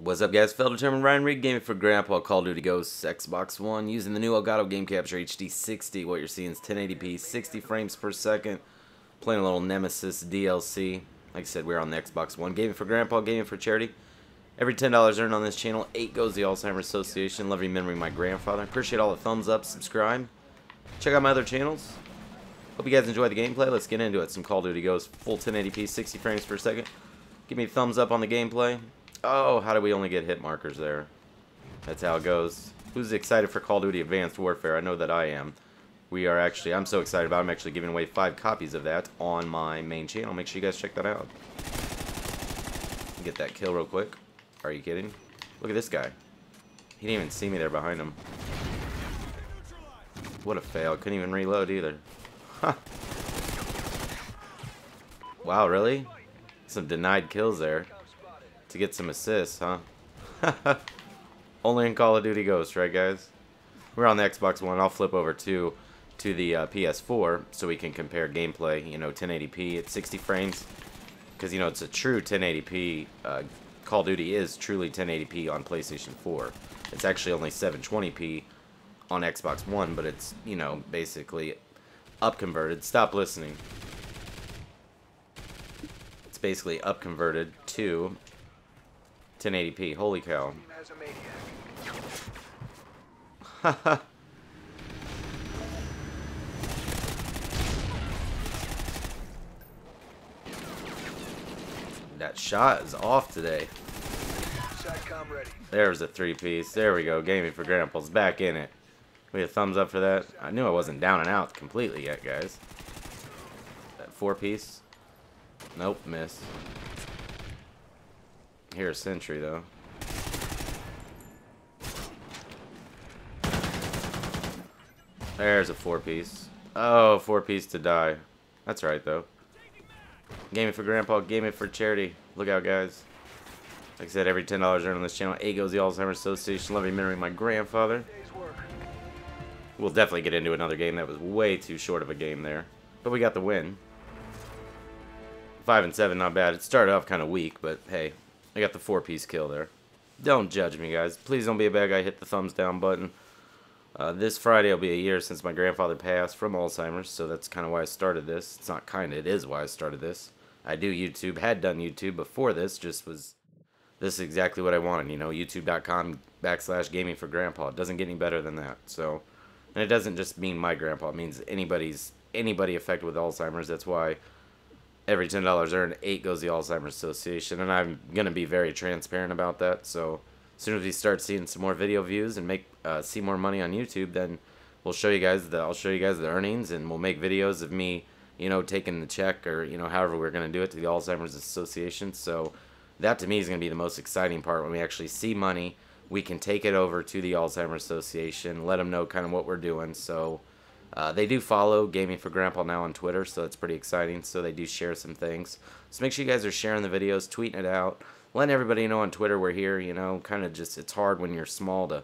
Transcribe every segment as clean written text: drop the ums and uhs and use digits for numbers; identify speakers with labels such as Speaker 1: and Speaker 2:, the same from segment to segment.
Speaker 1: What's up, guys? Fellow Determined Ryan Reed, gaming for Grandpa, Call of Duty Ghosts, Xbox One, using the new Elgato Game Capture HD60. What you're seeing is 1080p, 60 frames per second, playing a little Nemesis DLC. Like I said, we're on the Xbox One. Gaming for Grandpa, gaming for charity. Every $10 earned on this channel, 8 goes to the Alzheimer Association. Love remembering my grandfather. Appreciate all the thumbs up, subscribe. Check out my other channels. Hope you guys enjoy the gameplay. Let's get into it. Some Call of Duty Ghosts, full 1080p, 60 frames per second. Give me a thumbs up on the gameplay. Oh, how do we only get hit markers there? That's how it goes. Who's excited for Call of Duty Advanced Warfare? I know that I am. I'm so excited about it. I'm actually giving away 5 copies of that on my main channel. Make sure you guys check that out. Get that kill real quick. Are you kidding? Look at this guy. He didn't even see me there behind him. What a fail. Couldn't even reload either. Huh. Wow, really? Some denied kills there. To get some assists, huh? Only in Call of Duty Ghosts, right, guys? We're on the Xbox One. I'll flip over to the PS4 so we can compare gameplay. You know, 1080p at 60 frames, because you know it's a true 1080p. Call of Duty is truly 1080p on PlayStation 4. It's actually only 720p on Xbox One, but it's, you know, basically upconverted. Stop listening. It's basically upconverted to 1080p. Holy cow. That shot is off today. There's a 3-piece. There we go. Gaming for Grandpa's back in it. We had a thumbs up for that. I knew I wasn't down and out completely yet, guys. That 4-piece. Nope, miss. Here, a sentry, though. There's a 4-piece. Oh, 4-piece to die. That's right, though. Gaming for Grandpa, gaming for charity. Look out, guys. Like I said, every $10 earned on this channel, 8 goes to the Alzheimer Association. Love remembering my grandfather. We'll definitely get into another game. That was way too short of a game there. But we got the win. 5 and 7, not bad. It started off kind of weak, but hey. I got the 4-piece kill there. Don't judge me, guys. Please don't be a bad guy. Hit the thumbs down button. This Friday will be a year since my grandfather passed from Alzheimer's, so that's kind of why I started this. It's not kind of, it is why I started this. I do YouTube, had done YouTube before this, this is exactly what I wanted, you know, youtube.com/gaming for grandpa. It doesn't get any better than that, so. And it doesn't just mean my grandpa, it means anybody affected with Alzheimer's. That's why every $10 earned, 8 goes to the Alzheimer's Association, and I'm going to be very transparent about that. So as soon as we start seeing some more video views and see more money on YouTube, then I'll show you guys the earnings, and we'll make videos of me, you know, taking the check, or, you know, however we're going to do it, to the Alzheimer's Association. So that to me is going to be the most exciting part. When we actually see money, we can take it over to the Alzheimer's Association, let them know kind of what we're doing. So they do follow Gaming for Grandpa now on Twitter, so it's pretty exciting. So they do share some things. So make sure you guys are sharing the videos, tweeting it out, letting everybody know on Twitter we're here. You know, kind of just, it's hard when you're small to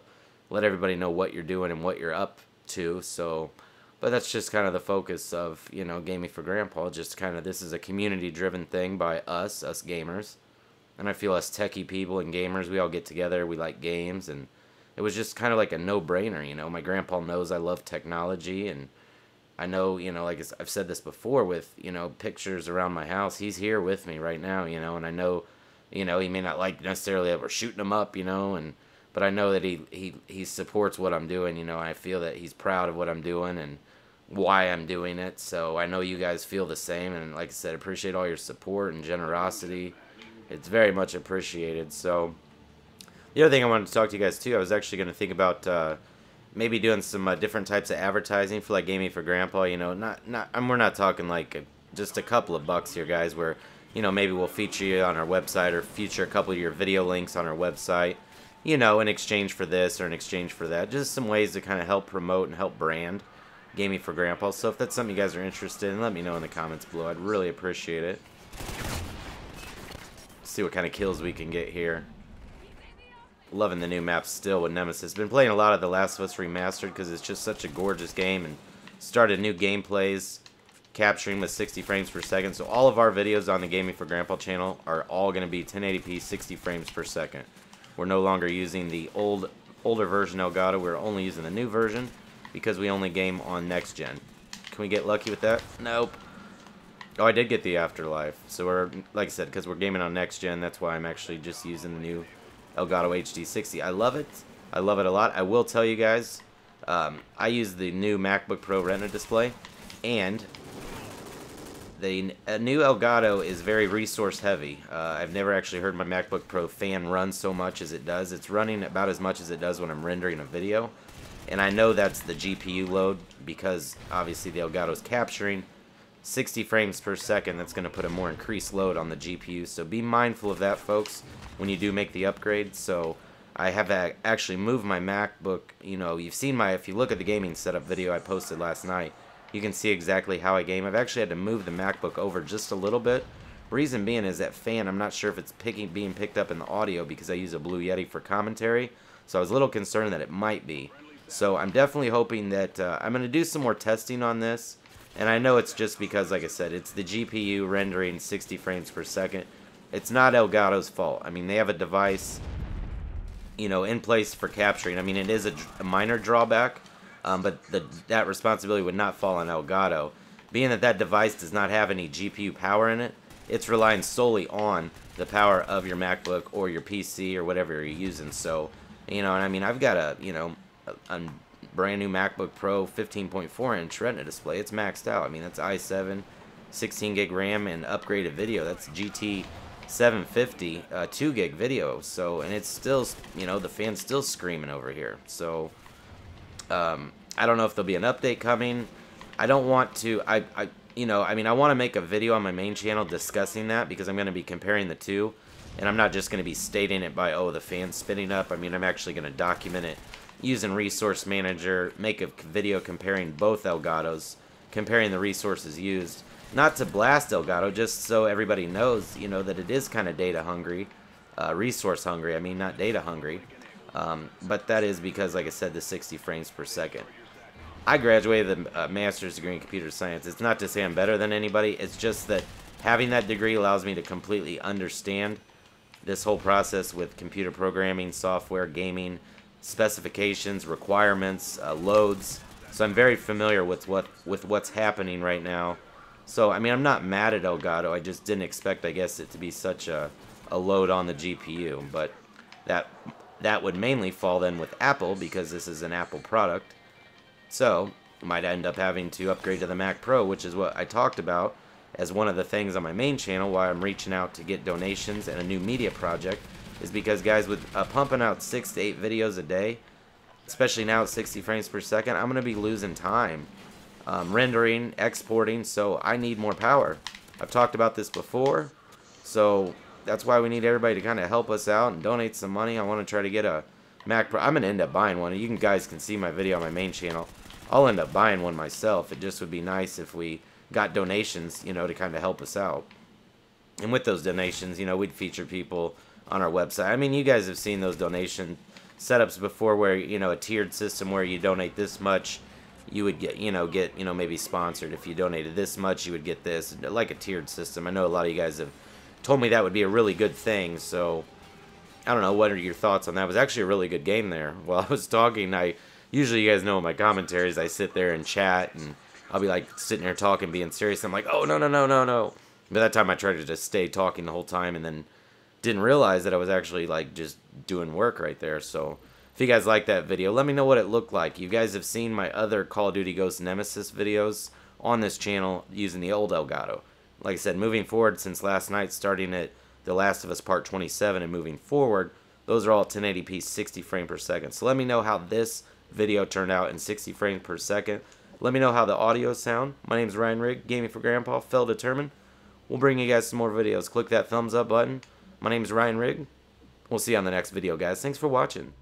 Speaker 1: let everybody know what you're doing and what you're up to. So, but that's just kind of the focus of, you know, Gaming for Grandpa. Just kind of, this is a community-driven thing by us gamers. And I feel us techie people and gamers, we all get together, we like games, and it was just kind of like a no-brainer, you know. My grandpa knows I love technology, and I know, you know, like I've said this before with, you know, pictures around my house. He's here with me right now, you know, and I know, you know, he may not like necessarily that we're shooting him up, you know, but I know that he supports what I'm doing, you know. I feel that he's proud of what I'm doing and why I'm doing it. So I know you guys feel the same, and like I said, appreciate all your support and generosity. It's very much appreciated. So the other thing I wanted to talk to you guys too, I was actually going to think about maybe doing some different types of advertising for like Gaming for Grandpa. You know, we're not talking like just a couple of bucks here, guys. Where, you know, maybe we'll feature you on our website, or feature a couple of your video links on our website. You know, in exchange for this or in exchange for that. Just some ways to kind of help promote and help brand Gaming for Grandpa. So if that's something you guys are interested in, let me know in the comments below. I'd really appreciate it. See what kind of kills we can get here. Loving the new map still with Nemesis. Been playing a lot of The Last of Us Remastered because it's just such a gorgeous game, and started new gameplays, capturing with 60 frames per second. So all of our videos on the Gaming for Grandpa channel are all going to be 1080p, 60 frames per second. We're no longer using the older version Elgato. We're only using the new version because we only game on next gen. Can we get lucky with that? Nope. Oh, I did get the Afterlife. So we're, like I said, because we're gaming on next gen, that's why I'm actually just using the new Elgato HD60. I love it. I love it a lot. I will tell you guys, I use the new MacBook Pro Retina display, and the new Elgato is very resource heavy. I've never actually heard my MacBook Pro fan run so much as it does. It's running about as much as it does when I'm rendering a video. And I know that's the GPU load because obviously the Elgato is capturing 60 frames per second. That's going to put a more increased load on the GPU. So be mindful of that, folks, when you do make the upgrade. So I have actually moved my MacBook. You know, you've seen if you look at the gaming setup video I posted last night, you can see exactly how I game. I've actually had to move the MacBook over just a little bit. Reason being is that fan, I'm not sure if it's being picked up in the audio because I use a Blue Yeti for commentary. So I was a little concerned that it might be. So I'm definitely hoping that I'm going to do some more testing on this. And I know it's just because, like I said, it's the GPU rendering 60 frames per second. It's not Elgato's fault. I mean, they have a device, you know, in place for capturing. I mean, it is a minor drawback, but that responsibility would not fall on Elgato. Being that that device does not have any GPU power in it, it's relying solely on the power of your MacBook or your PC or whatever you're using. So, you know, and I mean, I've got a brand new MacBook Pro 15.4 inch Retina display. It's maxed out. I mean, that's i7, 16 gig RAM, and upgraded video. That's GT 750, 2 gig video. So, and it's still, you know, the fan's still screaming over here. So, I don't know if there'll be an update coming. I don't want to, you know, I mean, I want to make a video on my main channel discussing that because I'm going to be comparing the two. And I'm not just going to be stating it by, oh, the fan's spinning up. I mean, I'm actually going to document it using Resource Manager, make a video comparing both Elgatos, comparing the resources used. Not to blast Elgato, just so everybody knows, you know, that it is kind of data hungry, resource hungry. I mean, not data hungry. But that is because, like I said, the 60 frames per second. I graduated with a master's degree in computer science. It's not to say I'm better than anybody. It's just that having that degree allows me to completely understand this whole process with computer programming, software, gaming, specifications, requirements, loads. So I'm very familiar with what's happening right now. So I mean, I'm not mad at Elgato. I just didn't expect, I guess, it to be such a load on the GPU. But that would mainly fall then with Apple because this is an Apple product. So I might end up having to upgrade to the Mac Pro, which is what I talked about as one of the things on my main channel why I'm reaching out to get donations and a new media project. Is because, guys, with pumping out 6 to 8 videos a day, especially now at 60 frames per second, I'm going to be losing time rendering, exporting, so I need more power. I've talked about this before, so that's why we need everybody to kind of help us out and donate some money. I want to try to get a Mac Pro. I'm going to end up buying one. You guys can see my video on my main channel. I'll end up buying one myself. It just would be nice if we got donations, you know, to kind of help us out. And with those donations, you know, we'd feature people on our website. I mean, you guys have seen those donation setups before where, you know, a tiered system where you donate this much, you would get, maybe sponsored. If you donated this much, you would get this, like a tiered system. I know a lot of you guys have told me that would be a really good thing, so I don't know, what are your thoughts on that? It was actually a really good game there. While I was talking, usually you guys know in my commentaries, I sit there and chat, and I'll be like sitting there talking, being serious. I'm like, oh, no. But that time I tried to just stay talking the whole time and then didn't realize that I was actually like just doing work right there. So if you guys like that video, let me know what it looked like. You guys have seen my other Call of Duty Ghost Nemesis videos on this channel using the old Elgato. Like I said, moving forward since last night, starting at The Last of Us Part 27 and moving forward, those are all 1080p 60 frames per second. So let me know how this video turned out in 60 frames per second. Let me know how the audio sound. My name's Ryan Rigg, Gaming for Grandpa, Fell Determined. We'll bring you guys some more videos. Click that thumbs up button. My name is Ryan Rigg. We'll see you on the next video, guys. Thanks for watching.